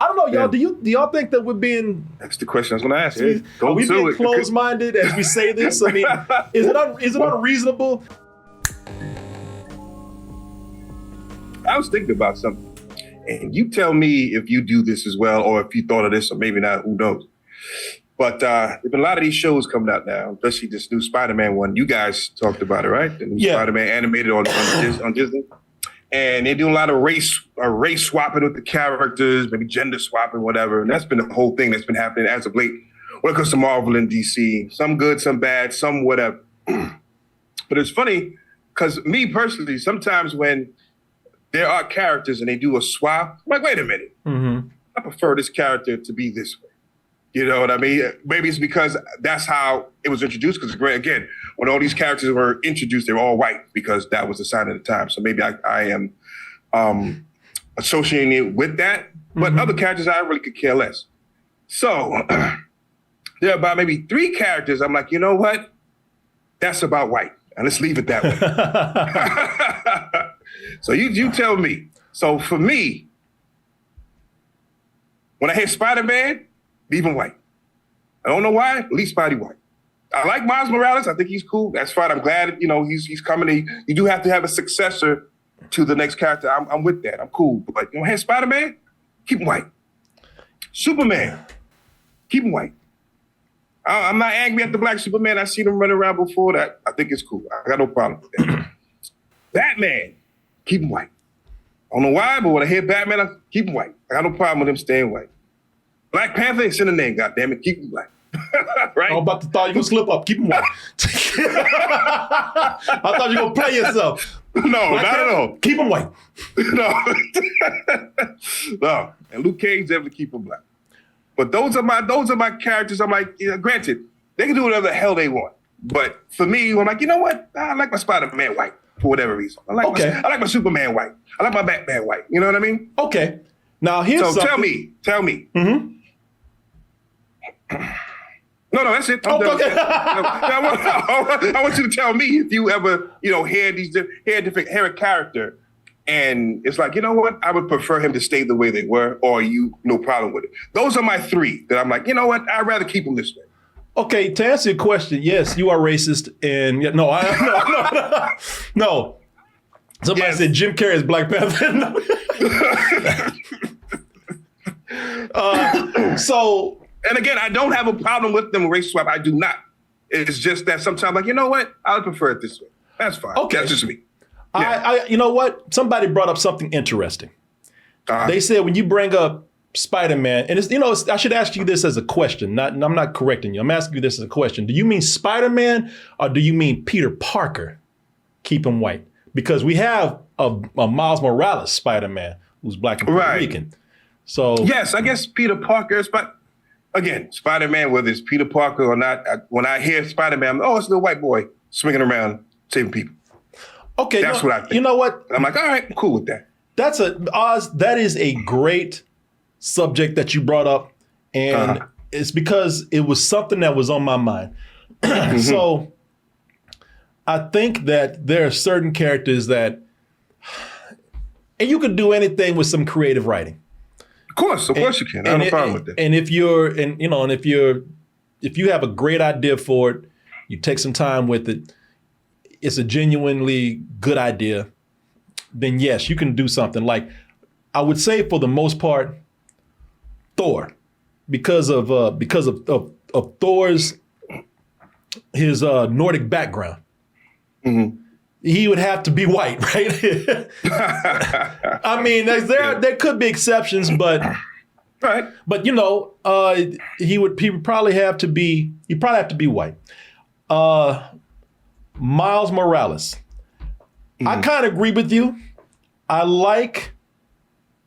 I don't know, y'all. Do y'all think that we're being? That's the question I was going to ask. Are we being closed-minded as we say this? I mean, is it unreasonable? I was thinking about something, and you tell me if you do this as well, or if you thought of this, or maybe not. Who knows? But there's been a lot of these shows coming out now, especially this new Spider-Man one. You guys talked about it, right? The new Spider-Man animated on Disney. And they're doing a lot of race swapping with the characters, maybe gender swapping, whatever. And that's been the whole thing that's been happening as of late when it comes to Marvel and DC. Some good, some bad, some whatever. But it's funny because me personally, sometimes when there are characters and they do a swap, I'm like, wait a minute. Mm-hmm. I prefer this character to be this way. You know what I mean? Maybe it's because that's how it was introduced. Because again, when all these characters were introduced, they were all white because that was the sign of the time. So maybe I am associating it with that. But other characters, I really could care less. So there are about maybe 3 characters. I'm like, you know what? That's about white. And let's leave it that way. So you tell me. So for me, when I hear Spider-Man, leave him white. I don't know why, leave Spidey white. I like Miles Morales. I think he's cool. That's fine. I'm glad, he's coming. You do have to have a successor to the next character. I'm with that. I'm cool. But hey, Spider-Man, keep him white. Superman, keep him white. I'm not angry at the black Superman. I seen him running around before that. I think it's cool. I got no problem with that. Batman, keep him white. I don't know why, but when I hear Batman, I keep him white. I got no problem with him staying white. Black Panther, it's in the name, goddammit. Keep him black. Right? I'm about to thought you were going to slip up. Keep him white. I thought you were going to play yourself. No, Black not Panther, at all. Keep him white. No. No. And Luke Cage, definitely keep him black. But those are my characters. I'm like, granted, they can do whatever the hell they want. But for me, I'm like, you know what? I like my Spider-Man white for whatever reason. I like my Superman white. I like my Batman white. You know what I mean? Okay. Now here's something. Tell me. Mm-hmm. No, that's it. Okay. I want you to tell me if you ever, hear a character and it's like, you know what? I would prefer him to stay the way they were, or you no problem with it. Those are my 3 that I'm like, you know what? I'd rather keep them this way. Okay, to answer your question, yes, you are racist, and no. Somebody said Jim Carrey is Black Panther. And again, I don't have a problem with them race swap. I do not. It's just that sometimes, like, you know what? I would prefer it this way. That's fine. Okay. That's just me. Yeah. You know what? Somebody brought up something interesting. They said when you bring up Spider-Man, and I should ask you this as a question. I'm not correcting you. I'm asking you this as a question. Do you mean Spider-Man or do you mean Peter Parker? Keep him white. Because we have a Miles Morales Spider-Man who's black and Puerto Rican. So yes, I guess Peter Parker, but again, Spider-Man, whether it's Peter Parker or not, when I hear Spider-Man, it's a little white boy swinging around saving people. Okay, that's what I think. You know what? I'm like, all right, I'm cool with that. That is a great subject that you brought up, and it's because it was something that was on my mind. Mm-hmm. So I think that there are certain characters that, and you can do anything with some creative writing. Of course you can. I have no problem with that. And if you have a great idea for it, you take some time with it, it's a genuinely good idea, then yes, you can do something. Like, I would say for the most part, Thor, because of Thor's his Nordic background. Mm-hmm. He would have to be white, right? I mean, there could be exceptions, but right. But he would probably have to be white. Miles Morales. Mm-hmm. I kind of agree with you. I like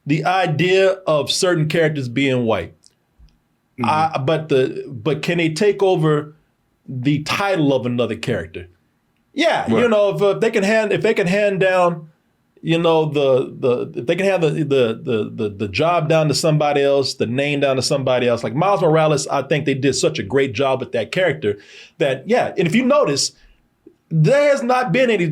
the idea of certain characters being white. Mm-hmm. But can they take over the title of another character? Yeah, right. If they can hand down, if they can hand the job down to somebody else, the name down to somebody else, like Miles Morales, I think they did such a great job with that character that, and if you notice, there has not been any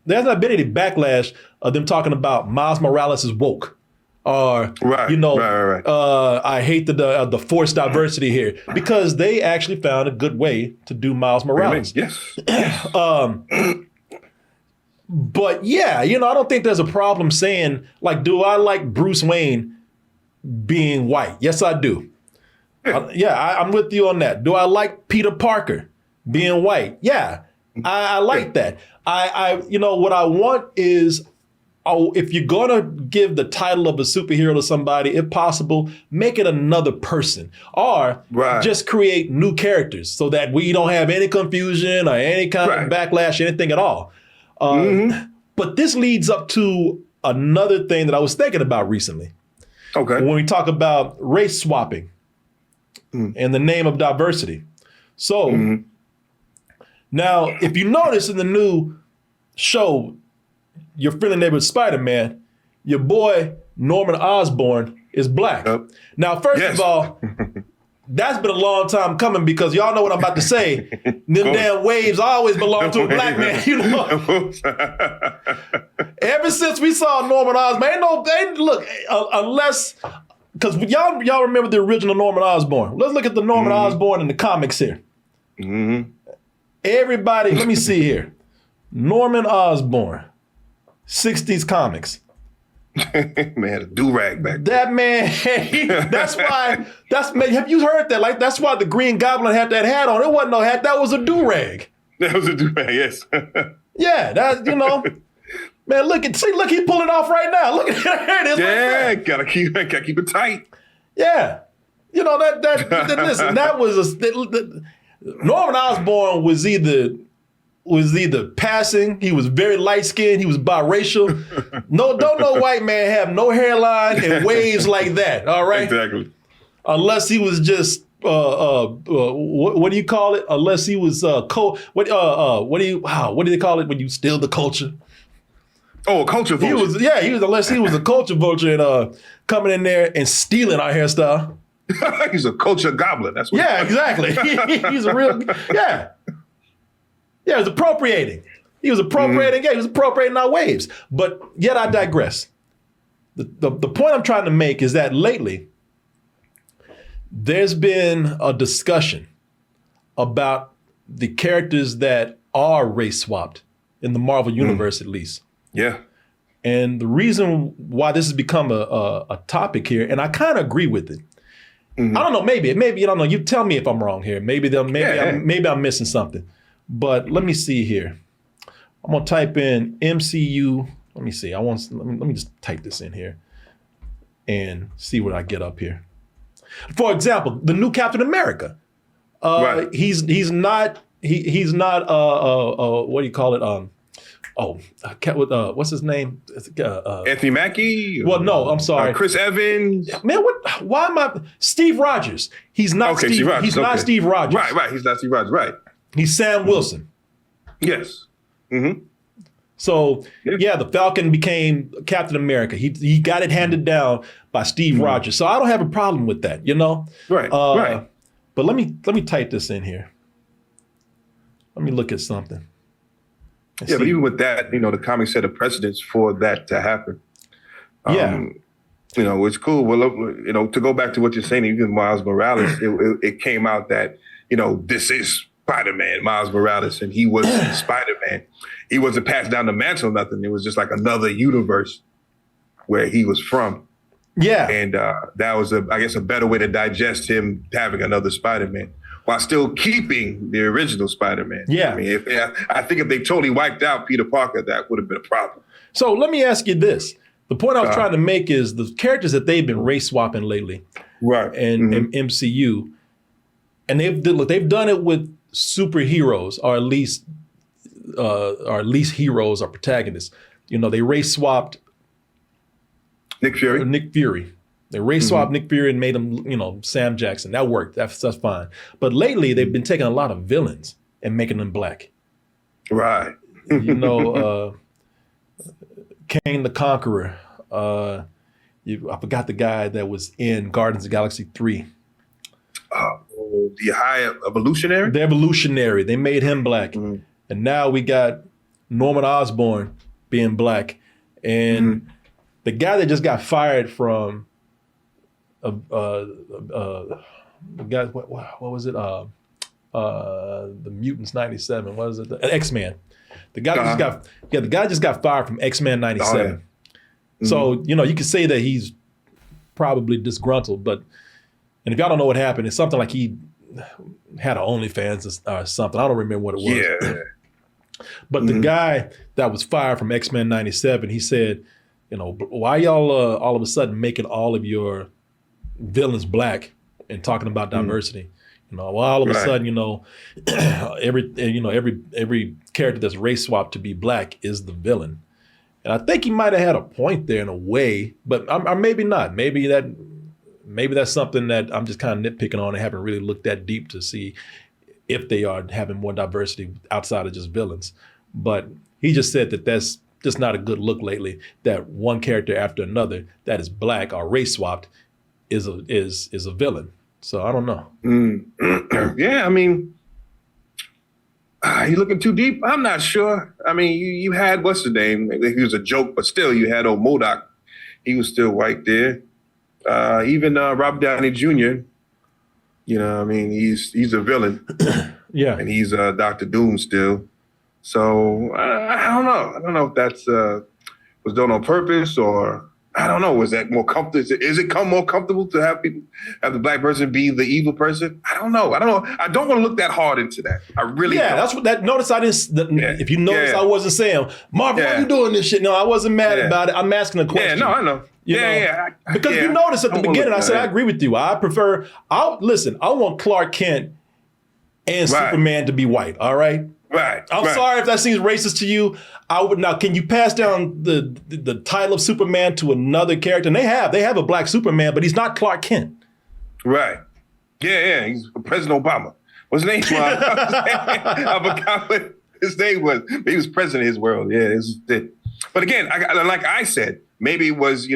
backlash of them talking about Miles Morales is woke. or Right, you know, right. I hate the forced diversity here, because they actually found a good way to do Miles Morales. Yes, yes. But yeah, I don't think there's a problem saying, like, do I like Bruce Wayne being white? Yes, I do. I'm with you on that. Do I like Peter Parker being white? Yeah, I like that. What I want is, if you're gonna give the title of a superhero to somebody, if possible, make it another person, or just create new characters so that we don't have any confusion or any kind of backlash, anything at all. But this leads up to another thing that I was thinking about recently. Okay. When we talk about race swapping in the name of diversity. So now, if you notice in the new show, Your Friendly Neighborhood Spider-Man, your boy Norman Osborn is black. Yep. Now, first of all, that's been a long time coming, because y'all know what I'm about to say. Them damn waves always belong to a black man, Ever since we saw Norman Osborn, unless, because y'all remember the original Norman Osborn. Let's look at the Norman Osborn in the comics here. Everybody, let me see here. Norman Osborn, 60s comics. Man, a do-rag back there. That man, have you heard that? Like, that's why the Green Goblin had that hat on. It wasn't no hat, that was a do-rag. That was a do-rag, yes. Yeah, man, look, he's pulling it off right now. Look at it is. Yeah, right gotta keep it tight. Yeah. Listen, that was Norman Osborn was either passing, he was very light-skinned, he was biracial. Don't no white man have no hairline and waves like that, all right? Exactly. Unless he was just, what do you call it? Unless he was, what do they call it when you steal the culture? Oh, a culture vulture. Unless he was a culture vulture and coming in there and stealing our hairstyle. He's a culture goblin, that's what. Yeah, exactly. He's a real, yeah. Yeah, he was appropriating. He was appropriating our waves. But yet I digress. The point I'm trying to make is that lately, there's been a discussion about the characters that are race swapped in the Marvel Universe, at least. Yeah. And the reason why this has become a topic here, and I kind of agree with it. I don't know, maybe, I don't know. You tell me if I'm wrong here. Maybe I'm missing something. But let me see here. I'm gonna type in MCU. Let me see. Let me just type this in here and see what I get up here. For example, the new Captain America. He's not what do you call it? What's his name? Anthony Mackie? Well, no, I'm sorry. Chris Evans? Man, why am I? Steve Rogers. He's not Steve Rogers. He's not Steve Rogers. Right. He's not Steve Rogers, right. He's Sam Wilson. Yes. So, the Falcon became Captain America. He got it handed down by Steve Rogers. So I don't have a problem with that, Right, right. But let me type this in here. Let me look at something. But even with that, the comics set a precedence for that to happen. It's cool. Well, to go back to what you're saying, even Miles Morales, it came out that, this is Spider-Man, Miles Morales, and he was Spider-Man. He wasn't passed down the mantle or nothing. It was just like another universe where he was from. Yeah. And that was, I guess, a better way to digest him having another Spider-Man while still keeping the original Spider-Man. Yeah. I think if they totally wiped out Peter Parker, that would have been a problem. So let me ask you this. The point I was trying to make is the characters that they've been race swapping lately, right? And MCU, and they've done it with superheroes, or at least heroes or protagonists. They race swapped Nick Fury. They race swapped Nick Fury and made him, Sam Jackson. That worked. That's fine. But lately, they've been taking a lot of villains and making them black. Right. Kang the Conqueror. I forgot the guy that was in Guardians of the Galaxy 3. The High Evolutionary? The Evolutionary. They made him black. And now we got Norman Osborn being black. And the guy that just got fired from the guy, what was it? The Mutants '97. What is it? The X-Men. The guy just got fired from X-Men '97. Oh, yeah. So you could say that he's probably disgruntled, but if y'all don't know what happened, it's something like he had an OnlyFans or something. I don't remember what it was. Yeah. But the guy that was fired from X-Men '97, he said, why y'all all of a sudden making all of your villains black and talking about diversity? All of a sudden, every character that's race swapped to be black is the villain. And I think he might have had a point there in a way, but maybe not. Maybe that's something that I'm just kind of nitpicking on and haven't really looked that deep to see if they are having more diversity outside of just villains. But he just said that that's just not a good look lately, that one character after another that is black or race swapped is a villain. So I don't know. Yeah, I mean, you looking too deep? I'm not sure. I mean, you had, what's the name? He was a joke, but still, you had old MODOK. He was still white there. Even Robert Downey Jr., I mean, he's a villain. Yeah. And he's Dr. Doom still. So I don't know. I don't know if that's was done on purpose, or I don't know. Was that more comfortable? Is it more comfortable to have the black person be the evil person? I don't know. I don't want to look that hard into that. I really don't. That's what that. Notice I didn't. If you notice, I wasn't saying, Marvin, why are you doing this shit? No, I wasn't mad about it. I'm asking a question. Yeah, no, I know. Because you noticed at the beginning, I said I agree with you. I want Clark Kent and Superman to be white. All right. Right. I'm sorry if that seems racist to you. Now, can you pass down the title of Superman to another character? And they have a black Superman, but he's not Clark Kent. Right. Yeah. He's President Obama. What's his name? I forgot what his name was. He was president of his world. Yeah. But again, like I said, maybe it was,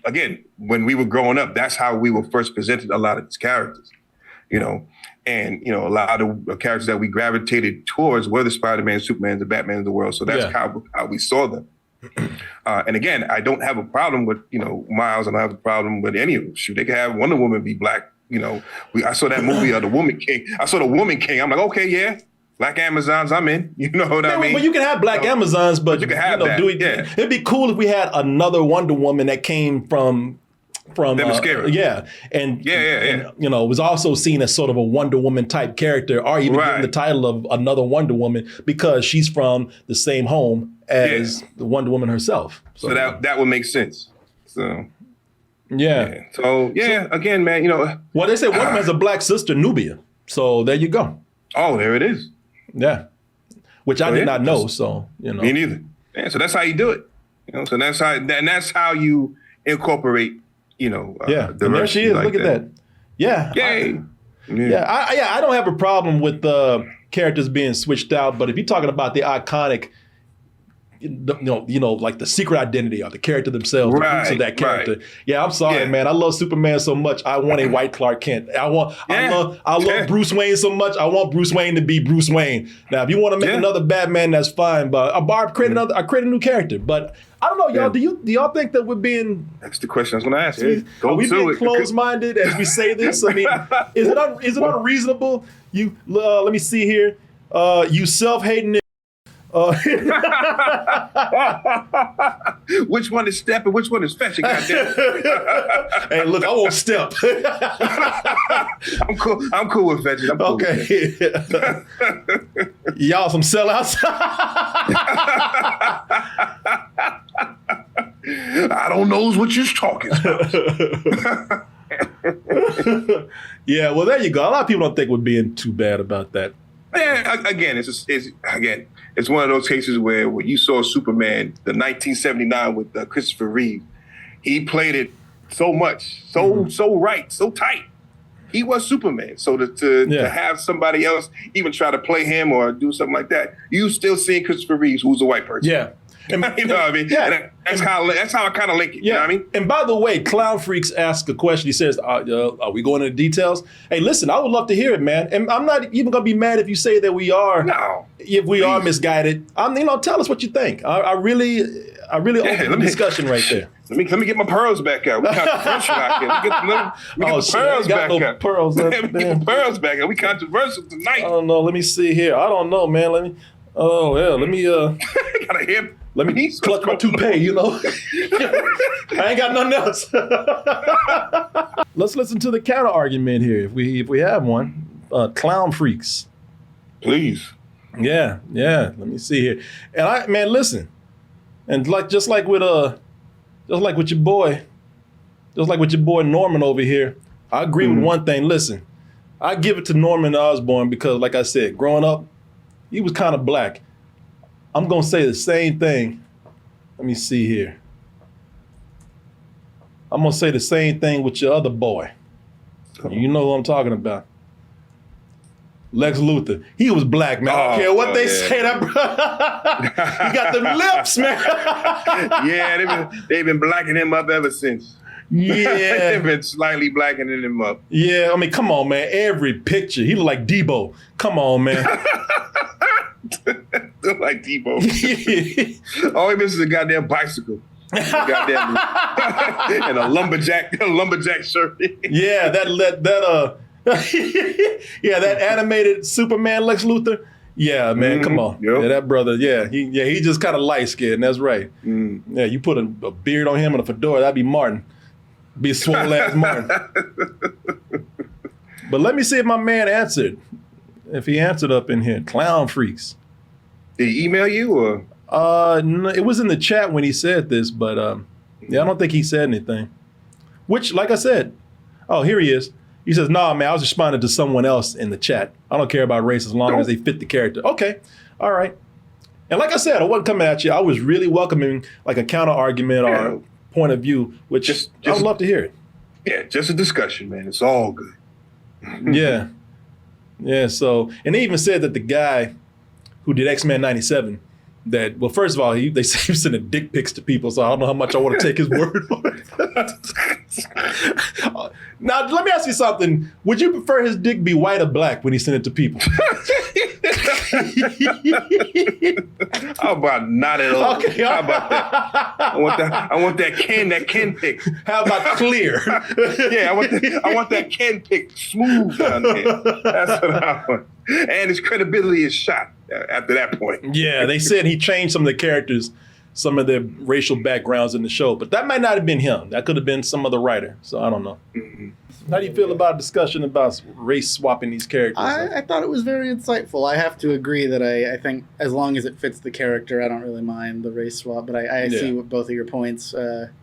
again, when we were growing up, that's how we were first presented a lot of these characters, And, a lot of the characters that we gravitated towards were the Spider-Man, Superman, the Batman of the world. So that's how we saw them. And again, I don't have a problem with, Miles. I don't have a problem with any of them. Shoot, they could have Wonder Woman be black. I saw that movie, The Woman King. I saw The Woman King. I'm like, okay, yeah. Black Amazons, I'm in. You know what I mean? But you can have black Amazons, but you can have that. It'd be cool if we had another Wonder Woman that came from Themyscira. And was also seen as sort of a Wonder Woman type character, or even given the title of another Wonder Woman because she's from the same home as the Wonder Woman herself. So that would make sense. So again, man, well, they say Wonder Woman has a black sister, Nubia. So there you go. Oh, there it is. Yeah, which I did not know. So me neither. Yeah, so that's how you do it. So that's how you incorporate. And there she is. Look at that. Yeah. Yay. I don't have a problem with the characters being switched out, but if you're talking about the iconic, like the secret identity or the character themselves, the roots of that character. Yeah, I'm sorry, man. I love Superman so much. I want a white Clark Kent. I love Bruce Wayne so much. I want Bruce Wayne to be Bruce Wayne. Now, if you want to make another Batman, that's fine. But I create a new character. But I don't know, y'all. Do y'all think that we're being? That's the question I was going to ask you. Are we being closed-minded as we say this? I mean, is it unreasonable? Let me see here. You self-hating. Which one is step and which one is fetching? Goddamn. Hey, look, I won't step. I'm cool with fetching. I'm cool okay. Y'all some sellouts. I don't know what you're talking about. Yeah, well, there you go. A lot of people don't think we're being too bad about that. Yeah, again, it's one of those cases where when you saw Superman, the 1979 with Christopher Reeve, he played it so much, so right, so tight. He was Superman. So to have somebody else even try to play him or do something like that, you still seeing Christopher Reeves, who's a white person. Yeah. You know what I mean? Yeah. That's how I kind of link it. Yeah. You know what I mean? And by the way, Clown Freaks asked a question. He says, are we going into details? Hey, listen, I would love to hear it, man. And I'm not even going to be mad if you say that we are. No. If we are misguided. Tell us what you think. I I really opened the discussion right there. Let me get my pearls back out. We controversial out here. Let me get the pearls back out. Pearls. Let me get the pearls back out. We controversial tonight. I don't know. Let me see here. I don't know, man. Let me. Oh yeah. Let me. Got a hip. Let me clutch my toupee. You know. I ain't got nothing else. Let's listen to the counter argument here, if we have one. Clown freaks. Please. Yeah. Let me see here. And listen. And just like with your boy Norman over here, I agree with one thing. Listen, I give it to Norman Osborn because, like I said, growing up, he was kind of black. I'm gonna say the same thing. Let me see here. I'm gonna say the same thing with your other boy. You know who I'm talking about. Lex Luthor. He was black, man. I don't care what they say. That he got them lips, man. Yeah, they've been blacking him up ever since. Yeah. They've been slightly blackening him up. Yeah, I mean, come on, man. Every picture, he look like Debo. Come on, man. Look like Debo. All he misses is a goddamn bicycle. Goddamn, and a lumberjack shirt. Yeah, that animated Superman Lex Luthor. Yeah, man, come on. Yep. Yeah, that brother. Yeah, he just kind of light skinned. That's right. Yeah, you put a beard on him and a fedora, that'd be Martin. Be a swole ass Martin. But let me see if my man answered. If he answered up in here, clown freaks. Did he email you or? No, it was in the chat when he said this, but yeah, I don't think he said anything. Which, like I said, oh, here he is. He says, "Nah, man, I was responding to someone else in the chat. I don't care about race as long as they fit the character." Okay, all right. And like I said, I wasn't coming at you. I was really welcoming like a counter argument or point of view, which I would love to hear it. Yeah, just a discussion, man. It's all good. Yeah. So, and they even said that the guy who did X-Men '97. That, well, first of all, they say he was sending dick pics to people, so I don't know how much I want to take his word for it. Now, let me ask you something. Would you prefer his dick be white or black when he sent it to people? How about not at all? Okay, how about that? I want that Ken pick. How about clear? Yeah, I want that Ken pick smooth down there. That's what I want. And his credibility is shot after that point. Yeah, they said he changed some of the characters, some of their racial backgrounds in the show, but that might not have been him. That could have been some other writer. So I don't know. Mm-hmm. How do you feel about a discussion about race swapping these characters? I thought it was very insightful. I have to agree that I think as long as it fits the character, I don't really mind the race swap. But I see what both of your points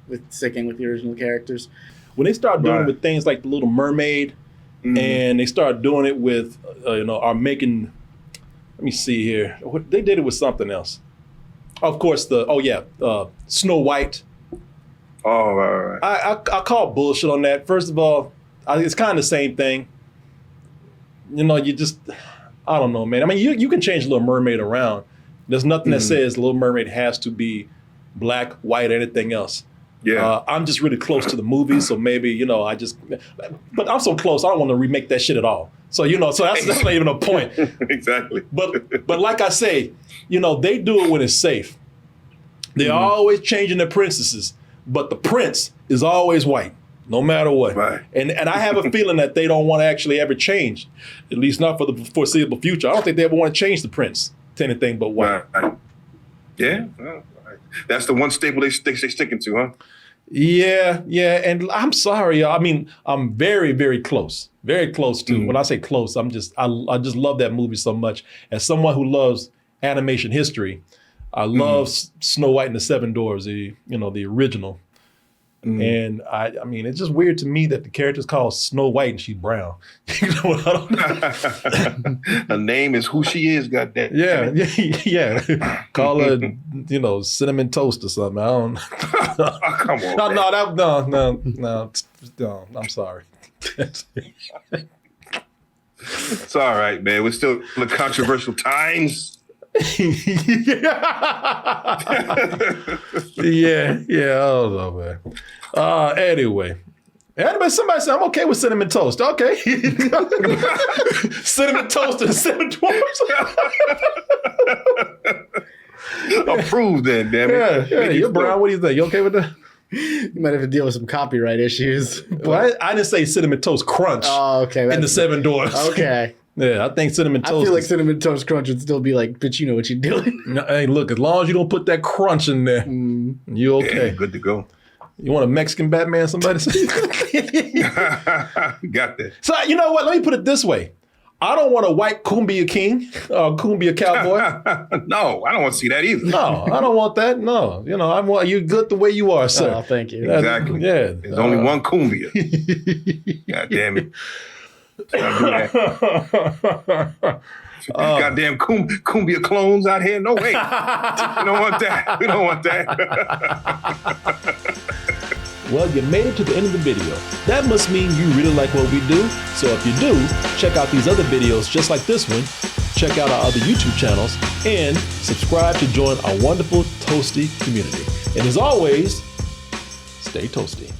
with sticking with the original characters. When they start doing it with things like the Little Mermaid, and they start doing it with, are making. Let me see here. They did it with something else. Of course, Snow White. Oh, right. I call bullshit on that. First of all, it's kind of the same thing. I don't know, man. I mean, you can change Little Mermaid around. There's nothing that says Little Mermaid has to be black, white, or anything else. Yeah. I'm just really close to the movie, so maybe, but I'm so close, I don't want to remake that shit at all. So, so that's not even a point. Exactly. But like I say, they do it when it's safe. They're always changing their princesses, but the prince is always white, no matter what. Right. And I have a feeling that they don't want to actually ever change, at least not for the foreseeable future. I don't think they ever want to change the prince to anything but white. Right. Yeah. Well, that's the one staple they're sticking to, huh? Yeah. And I'm sorry, y'all. I mean, I'm very, very close. Very close to. When I say close, I just love that movie so much. As someone who loves animation history, I love Snow White and the Seven Dwarfs, the original. And I mean, it's just weird to me that the character's called Snow White and she's brown. I don't know. Her name is who she is, goddamn. Yeah. Call her, cinnamon toast or something. I don't. Come on. No. I'm sorry. It's all right, man. We're still in controversial times. Yeah, I don't know, man. Anyway, somebody said I'm okay with cinnamon toast. Okay. Cinnamon toast and cinnamon dwarfs. Approved then, damn it. Yeah, you're brown. What do you think? You okay with that? You might have to deal with some copyright issues. Well, I didn't say Cinnamon Toast Crunch Oh, okay. in the Seven Doors. Okay. Yeah, I think Cinnamon Toast. I feel like Cinnamon Toast Crunch would still be like, bitch, you know what you're doing. No, hey, look, as long as you don't put that crunch in there, you okay. Yeah, good to go. You want a Mexican Batman, somebody say? Got that. So, you know what? Let me put it this way. I don't want a white cumbia king or cumbia cowboy. No, I don't want to see that either. No, I don't want that. No. You know, I want you good the way you are, sir. Oh, thank you. Exactly. Yeah. There's only one cumbia. God damn it. Gotta do that. Goddamn cumbia clones out here. No way. We don't want that. We don't want that. Well, you made it to the end of the video. That must mean you really like what we do. So if you do, check out these other videos just like this one. Check out our other YouTube channels and subscribe to join our wonderful Toasty community. And as always, stay toasty.